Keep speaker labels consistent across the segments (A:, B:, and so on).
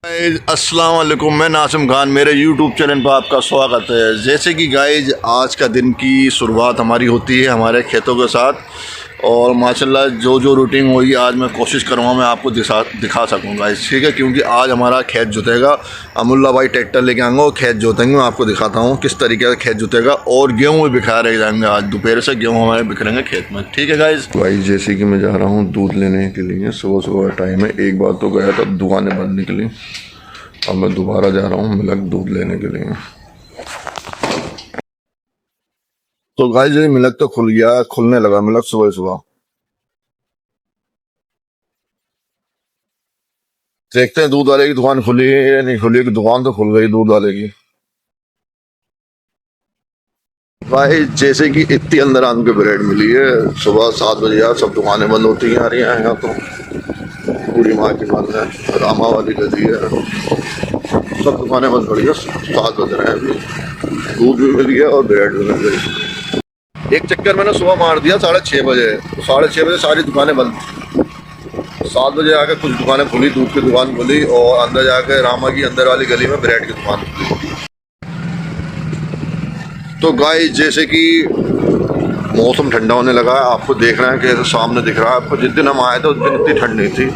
A: अस्सलाम वालेकुम, मैं नासिम खान, मेरे यूट्यूब चैनल पर आपका स्वागत है। जैसे कि गाइज आज का दिन की शुरुआत हमारी होती है हमारे खेतों के साथ और माशाल्लाह जो रूटीन हुई आज मैं कोशिश करूँगा मैं आपको दिखा सकूँ गाइज, ठीक है। क्योंकि आज हमारा खेत जुतेगा, अमुल्ला भाई ट्रैक्टर लेके आएंगे और खेत जोतेंगे। मैं आपको दिखाता हूँ किस तरीके से खेत जुतेगा और गेहूँ भी बिखा रहे जाएंगे। आज दोपहर से गेहूँ हमारे बिखरेंगे खेत में, ठीक है गाइज। भाई जैसे कि मैं जा रहा हूँ दूध लेने के लिए, सुबह सुबह का टाइम है। एक बार तो गया था, दुकानें बंद निकली, अब मैं दोबारा जा रहा हूँ मिल्क दूध लेने के लिए। तो गाइस ये मिल्क तो खुल गया, खुलने लगा मिल्क सुबह सुबह। देखते हैं दूध वाले की दुकान खुली है या नहीं खुली। की दुकान तो खुल गई दूध वाले की। भाई जैसे कि इतनी अंदर आने के ब्रेड मिली है, सुबह 7 बजे यार सब दुकानें बंद होती हैं यार। यहाँ तो पूरी मार्केट बंद है, रामा वाली गली है, सब दुकानें बंद पड़ी है। 7 बज रहे हैं अभी, दूध भी मिल गया और ब्रेड भी मिल गई। एक चक्कर मैंने सुबह मार दिया 6:30 बजे, तो 6:30 बजे सारी दुकानें बंद। 7 बजे आकर कुछ दुकानें खुली, दूध की दुकान खुली और अंदर जाकर रामा की अंदर वाली गली में ब्रेड की दुकान खुली। तो गाइस जैसे कि मौसम ठंडा होने लगा है, आपको देख रहे हैं कि सामने दिख रहा है आपको। जिस दिन हम आए थे उस दिन इतनी ठंड नहीं थी,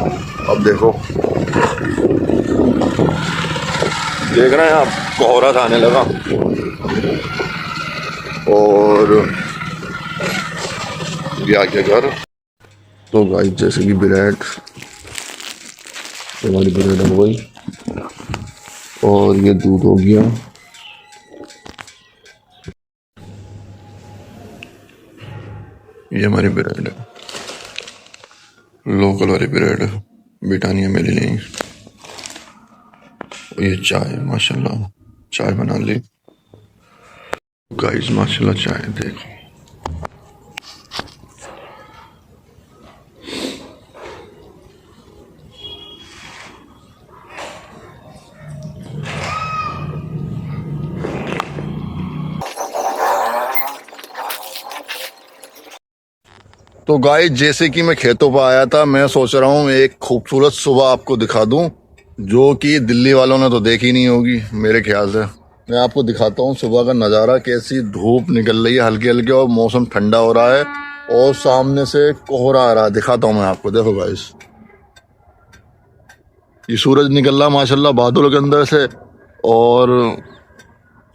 A: अब देखो देख रहे हैं आप, कोहरा सा आने लगा। और ये आ गया घर। तो गाइस जैसे कि ब्रेड, हमारी ब्रेड हो गई और ये दूध हो गया। ये हमारी ब्रेड है, लोकल वाली ब्रेड है, ब्रिटानिया मिली नहीं। ये चाय, माशाल्लाह चाय बना ली गाइस, माशाल्लाह चाय देखो। तो गाइस जैसे कि मैं खेतों पर आया था, मैं सोच रहा हूँ एक खूबसूरत सुबह आपको दिखा दूं, जो कि दिल्ली वालों ने तो देखी नहीं होगी मेरे ख्याल से। मैं आपको दिखाता हूँ सुबह का नज़ारा, कैसी धूप निकल रही है हल्के हल्के और मौसम ठंडा हो रहा है और सामने से कोहरा आ रहा है। दिखाता हूँ मैं आपको, देखो गाइस ये सूरज निकल रहा माशाल्लाह बादलों के अंदर से, और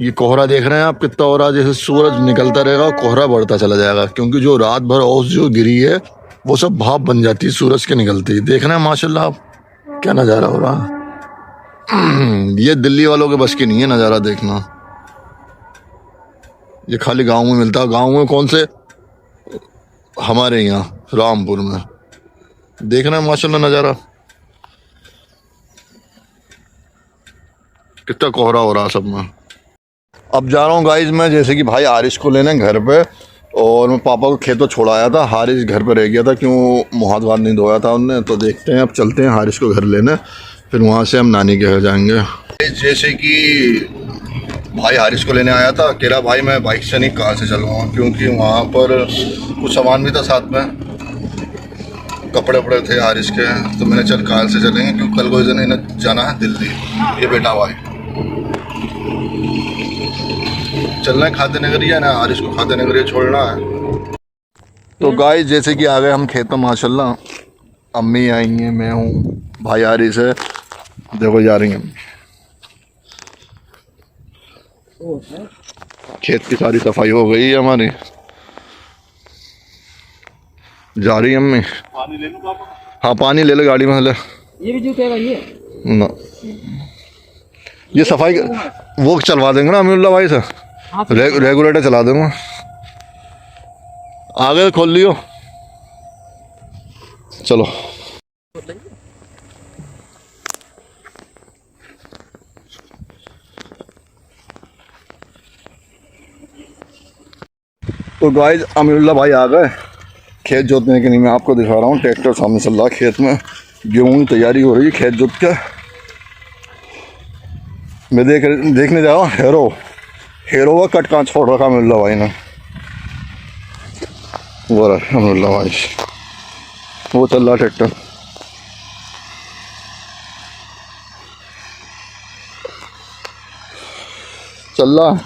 A: ये कोहरा देख रहे हैं आप कितना हो रहा है। जैसे सूरज निकलता रहेगा कोहरा बढ़ता चला जाएगा, क्योंकि जो रात भर ओस जो गिरी है वो सब भाप बन जाती है सूरज के निकलते ही। देख रहे हैं माशाल्लाह आप क्या नज़ारा हो रहा है। ये दिल्ली वालों के बस की नहीं है नज़ारा देखना, ये खाली गांव में मिलता है। गांव में कौन से, हमारे यहाँ रामपुर में। देख रहे हैं माशाल्लाह नज़ारा कितना कोहरा हो रहा है सब में। अब जा रहा हूँ गाइज मैं जैसे कि भाई हारिस को लेने घर पे, और मैं पापा को खेतों छोड़ाया था, हारिस घर पे रह गया था, क्यों मुँह हाथ नहीं धोया था उनने। तो देखते हैं अब चलते हैं हारिस को घर लेने, फिर वहाँ से हम नानी के घर जाएंगे। जैसे कि भाई हारिस को लेने आया था, कह रहा भाई मैं बाइक से नहीं कार से चलूँगा, क्योंकि वहाँ पर कुछ सामान भी था साथ में, कपड़े वपड़े थे हारिस के। तो मैंने चल कार से चलेंगे, क्योंकि कल को इन्हें जाना है दिल्ली, ये बेटा भाई चलना है खाते नगरिया ना, हारिस को खाते नगरिया छोड़ना है। तो गाइस जैसे कि आ गए हम खेत में माशाल्लाह, अम्मी आई हैं, मैं हूँ, भाई हारिस है, देखो जा रही हैं। खेत की सारी सफाई हो गई है हमारी, जा रही है अम्मी। पानी ले लो पापा? हाँ पानी ले लो गाड़ी में ले। ये भी जूतेगा ये ना, ये सफाई वो चलवा देंगे ना अमीरुल्लाह भाई से, रेगुलेटर चला दूंगा। आगे खोल लियो, चलो। तो गाइस अमीरुल्लाह भाई आ गए खेत जोतने के लिए। मैं आपको दिखा रहा हूँ ट्रैक्टर सामने चल रहा है, खेत में गेहूं की तैयारी हो रही है खेत जोत के। मैं देखने जा रहा हूँ हेरो का कट कहाँ छोड़ रखा अमीरुल्लाह भाई ने। वो रहा अमीरुल्लाह भाई, वो चल रहा ट्रैक्टर। चल रहा है।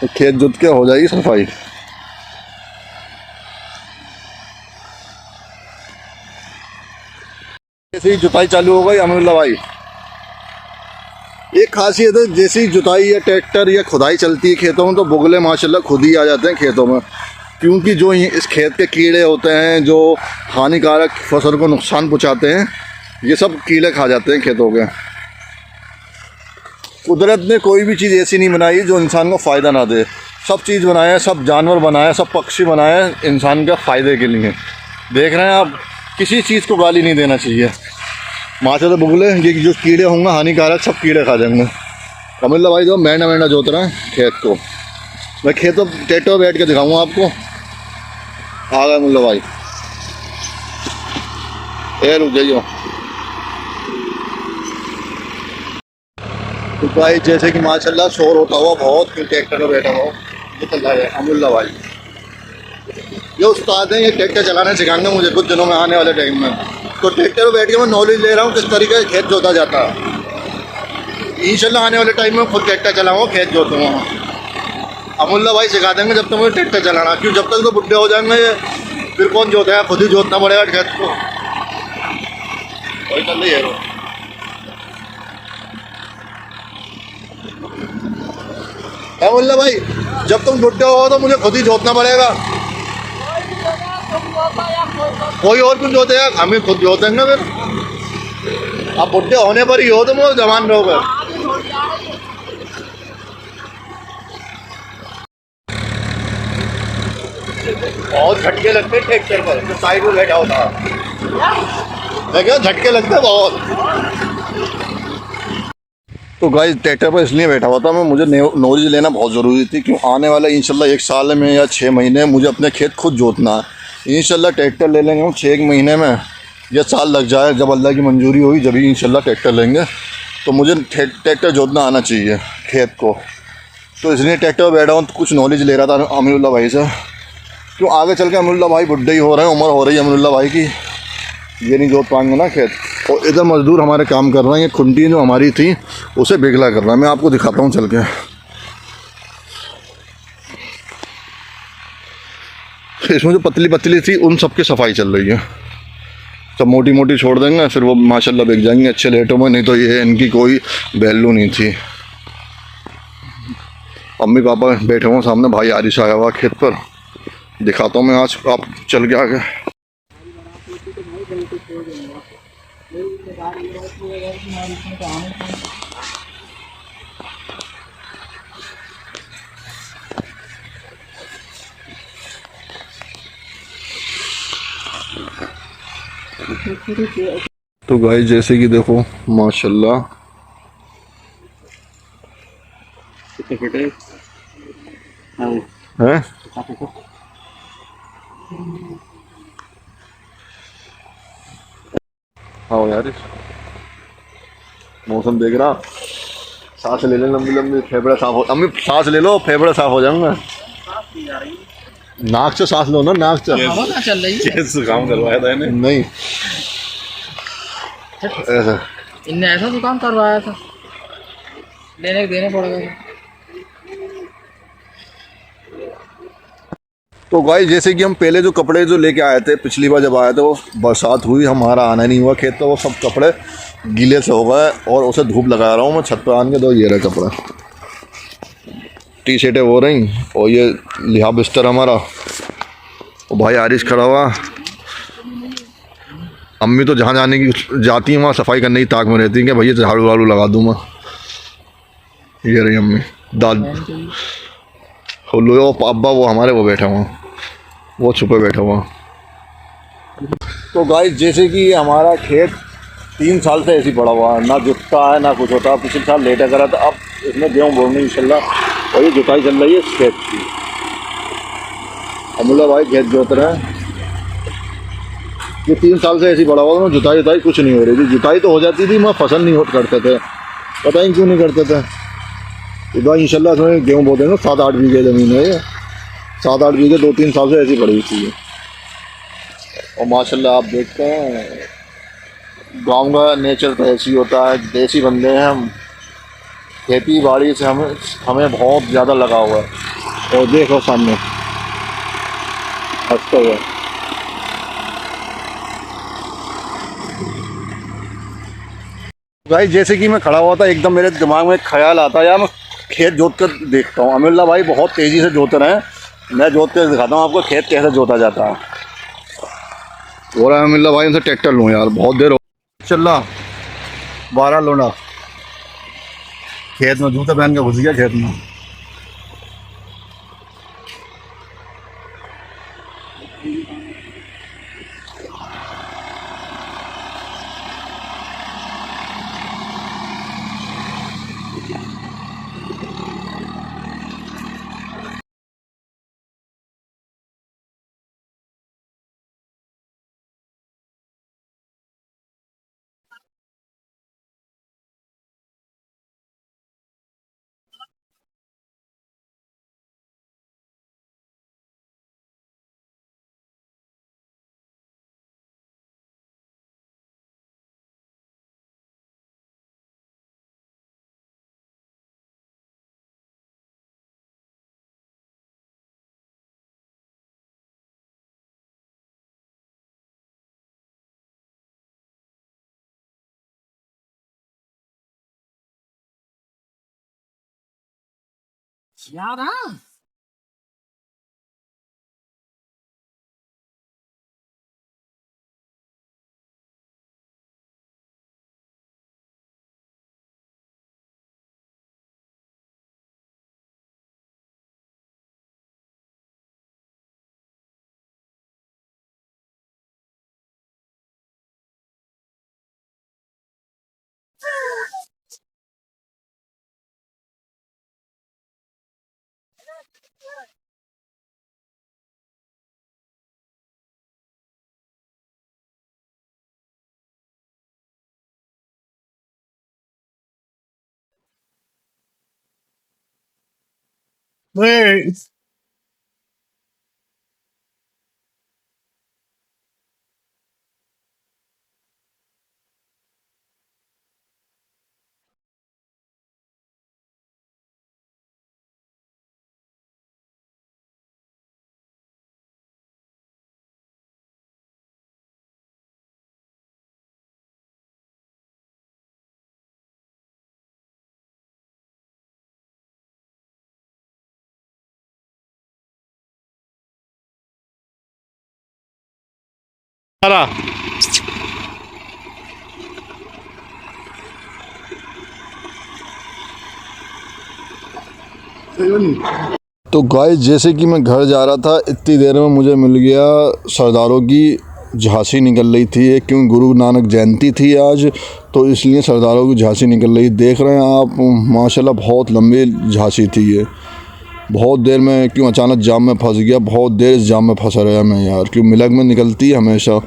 A: तो खेत जुत के हो जाएगी सफाई। जैसे ही जुताई चालू हो गई अमीरुल्लाह भाई, एक खासियत है, जैसे ही जुताई या ट्रैक्टर या खुदाई चलती है खेतों में तो बुगले माशाल्लाह खुद ही आ जाते हैं खेतों में, क्योंकि जो इस खेत के कीड़े होते हैं जो हानिकारक फसल को नुकसान पहुंचाते हैं, ये सब कीड़े खा जाते हैं खेतों के। कुदरत ने कोई भी चीज़ ऐसी नहीं बनाई जो इंसान को फ़ायदा ना दे। सब चीज़ बनाया है, सब जानवर बनाए, सब पक्षी बनाए इंसान के फ़ायदे के लिए। देख रहे हैं आप, किसी चीज़ को गाली नहीं देना चाहिए। माशाल्लाह बुगले ये जो कीड़े होंगे हानिकारक, सब कीड़े खा जाएंगे। अमीरुल्लाह भाई जो महीना महीना जोत रहे हैं खेत को, मैं खेतों ट्रैक्टर बैठ के दिखाऊँगा आपको। आ गए अमीरुल्लाह भाई, ए रुक जाइए। तो भाई जैसे कि माशाल्लाह शोर होता हुआ बहुत ट्रैक्टर में बैठा हुआ ये चल रहा है अमीरुल्लाह भाई। ये उस्ताद हैं, ये ट्रैक्टर चलाना सिखाएंगे मुझे कुछ दिनों में आने वाले टाइम में। तो ट्रैक्टर में बैठ के मैं नॉलेज ले रहा हूँ किस तरीके से खेत जोता जाता है। इंशाल्लाह आने वाले टाइम में खुद ट्रैक्टर चलाऊँगा, खेत जोतूँगा। अमीरुल्लाह भाई सिखा देंगे जब तक मुझे ट्रैक्टर चलाना, क्यों जब तक तो बुढ़े हो जाएंगे फिर कौन जोतेगा, खुद ही जोतना पड़ेगा खेत को। वही चल रही है अमीरुल्लाह भाई, जब तुम बुढ़े हो तो मुझे खुद ही जोतना पड़ेगा, कोई और कुछ जोतेगा, हमें खुद जोतेंगे फिर। अब बुढ़े होने पर ही हो तुम जवान रहोगे। बहुत झटके लगते ट्रैक्टर पर, तो साइड में बैठा होता देखो, झटके लगते बहुत। तो गाइस ट्रैक्टर पर इसलिए बैठा हुआ था मैं, मुझे नॉलेज लेना बहुत ज़रूरी थी, क्यों आने वाला इंशाल्लाह 1 साल में या 6 महीने मुझे अपने खेत खुद जोतना है। इंशाल्लाह ट्रैक्टर ले लेंगे हम 6 महीने में या साल लग जाए, जब अल्लाह की मंजूरी हुई जब ही इंशाल्लाह ट्रैक्टर लेंगे। तो मुझे ट्रैक्टर जोतना आना चाहिए खेत को, तो इसलिए ट्रैक्टर पर बैठा हूँ। तो कुछ नॉलेज ले रहा था अमीरुल्लाह भाई से, क्यों आगे चल के अमीरुल्लाह भाई बुढ़े ही हो रहे हैं, उम्र हो रही है अमीरुल्लाह भाई की, ये नहीं जोत पाएंगे ना खेत। और इधर मज़दूर हमारे काम कर रहे हैं, ये खुंटी जो हमारी थी उसे बिगला कर रहा है। मैं आपको दिखाता हूँ चल के। इसमें जो पतली पतली थी उन सब की सफाई चल रही है, सब मोटी मोटी छोड़ देंगे, फिर वो माशाल्लाह बिक जाएंगे अच्छे रेटों में। नहीं तो ये इनकी कोई वैल्यू नहीं थी। अम्मी पापा बैठे हुए सामने, भाई आरिश आया हुआ खेत पर, दिखाता हूँ मैं आज आप चल के आगे। तो गाइस जैसे कि देखो माशाल्लाह है, हाँ यार मौसम देख रहा, सांस ले ले लंबी लंबी, फेफड़े साफ हो। अम्मी सांस ले लो, फेफड़े साफ हो जाएंगे। नाक से सांस लो ना, नाक से।
B: चल रही है,
A: काम करवाया था इन्हें? नहीं, ऐसा
B: इनने ऐसा दुकान करवाया था, लेने देने पड़ेगा।
A: तो गाइस जैसे कि हम पहले जो कपड़े जो लेके आए थे पिछली बार जब आए थे, वो बरसात हुई, हमारा आना नहीं हुआ खेत, तो वो सब कपड़े गीले से हो गए और उसे धूप लगा रहा हूँ मैं छत पर आन के। तो ये रहा कपड़ा, टी शर्टें हो रही, और ये लिहा बिस्तर हमारा। और भाई आरिश खड़ा हुआ, अम्मी तो जहाँ जाने की जाती हैं वहाँ सफाई करने की ताक में रहती हैं कि भैया झाड़ू वाड़ू लगा दूँ मैं। ये रही अम्मी, दाद लो अब्बा वो हमारे वो बैठा हुआ, वो छुपे बैठा हुआ। तो गाइस जैसे कि हमारा खेत 3 साल से ऐसे ही पड़ा हुआ है, ना जुतता है ना कुछ होता। पिछले साल लेटा करा था, अब इसमें गेहूँ बोने इंशाल्लाह, और ये जुताई चल रही है खेत की। अमीरुल्लाह भाई खेत जोत रहे हैं, ये 3 साल से ऐसे ही पड़ा हुआ था, जुताई कुछ नहीं हो रही थी। जुताई तो हो जाती थी, मैं फसल नहीं करते थे, पता ही क्यों नहीं करते थे। इधर इंशाल्लाह इसमें गेहूँ बो देंगे, 7-8 बीघे ज़मीन है ये, 7-8 बीघे 2-3 साल से ऐसी पड़ी थी। और माशाल्लाह आप देखते हैं गांव का नेचर तो ऐसी होता है, देसी बंदे हैं हम, खेती बाड़ी से हमें बहुत ज़्यादा लगा हुआ है। और देखो सामने हंसते हुए। भाई जैसे कि मैं खड़ा हुआ था, एकदम मेरे दिमाग में एक ख्याल आता है, यार मैं खेत जोत कर देखता हूँ। अमीरुल्लाह भाई बहुत तेज़ी से जोत रहे हैं, मैं जोत कर दिखाता हूँ आपको खेत कैसे जोता जाता है। बोल रहा है अमीरुल्लाह भाई उनसे ट्रैक्टर लूँ यार, बहुत देर हो चल रहा 12 लोना खेत में, जूता पहन के घुस गया खेत में।
B: याद है।
A: तो गाइस जैसे कि मैं घर जा रहा था, इतनी देर में मुझे मिल गया सरदारों की झांसी निकल रही थी, क्योंकि गुरु नानक जयंती थी आज, तो इसलिए सरदारों की झांसी निकल रही। देख रहे हैं आप माशाल्लाह बहुत लंबी झांसी थी ये। बहुत देर में क्यों अचानक जाम में फंस गया, बहुत देर इस जाम में फंसा रहा मैं यार, क्यों मिलक में निकलती है हमेशा,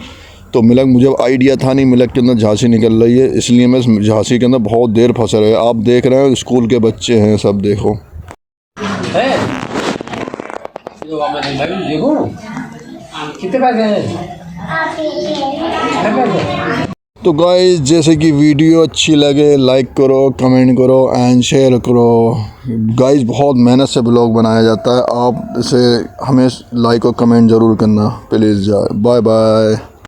A: तो मिलक मुझे आइडिया था नहीं मिलक के अंदर झांसी निकल रही है, इसलिए मैं इस झांसी के अंदर बहुत देर फंसा रहा। आप देख रहे हैं स्कूल के बच्चे हैं सब, देखो
B: देखो कितने पैसे हैं।
A: तो गाइस जैसे कि वीडियो अच्छी लगे लाइक करो, कमेंट करो एंड शेयर करो। गाइस बहुत मेहनत से ब्लॉग बनाया जाता है, आप इसे हमें लाइक और कमेंट ज़रूर करना प्लीज़। Bye bye.